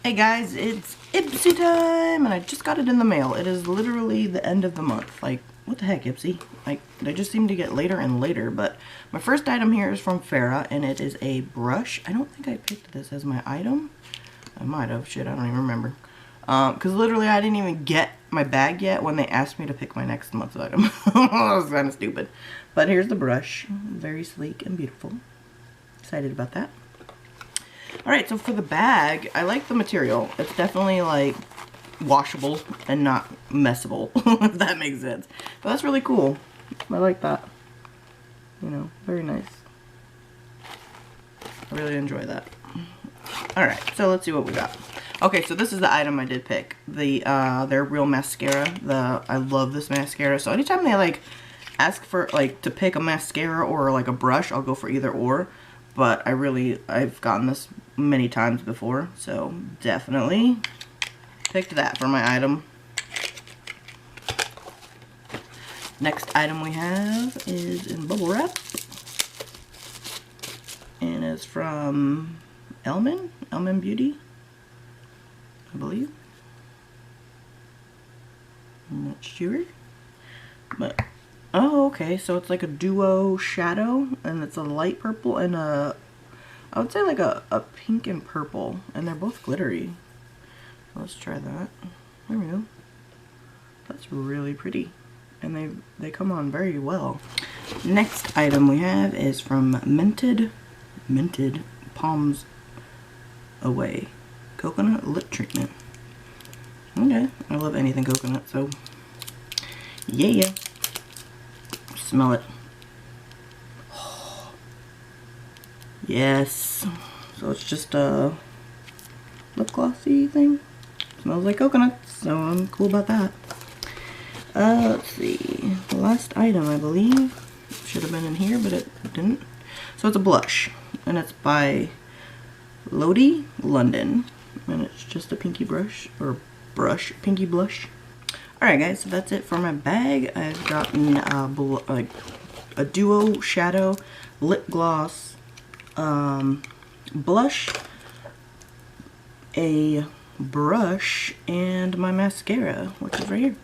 Hey guys, it's Ipsy time, and I just got it in the mail. It is literally the end of the month. Like, what the heck, Ipsy? Like, they just seem to get later and later, but my first item here is from Farrah, and it is a brush. I don't think I picked this as my item. I might have. Shit, I don't even remember. Because literally I didn't even get my bag yet when they asked me to pick my next month's item. That was kind of stupid. But here's the brush. Very sleek and beautiful. Excited about that. Alright, so for the bag, I like the material. It's definitely like washable and not messable, if that makes sense. But that's really cool. I like that. You know, very nice. I really enjoy that. Alright, so let's see what we got. Okay, so this is the item I did pick. Their Real Mascara. I love this mascara. So anytime they like ask for like to pick a mascara or like a brush, I'll go for either or. But I've gotten this many times before, so definitely picked that for my item. Next item we have is in bubble wrap, and it's from Elman Beauty, I believe. I'm not sure, but oh, okay, so it's like a duo shadow, and it's a light purple and I would say like a pink and purple, and they're both glittery. Let's try that. There we go. That's really pretty, and they come on very well. Next item we have is from Minted Palms Away Coconut Lip Treatment. Okay, I love anything coconut, so yeah. Smell it. Yes. So it's just a lip glossy thing. Smells like coconut, so I'm cool about that. Let's see. The last item, I believe, should have been in here, but it didn't. So it's a blush, and it's by Lodi London, and it's just a pinky brush, or pinky blush. Alright guys, so that's it for my bag. I've gotten a duo shadow, lip gloss, blush, a brush, and my mascara, which is right here.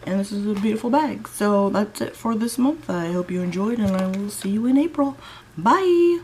And this is a beautiful bag. So that's it for this month. I hope you enjoyed, and I will see you in April. Bye!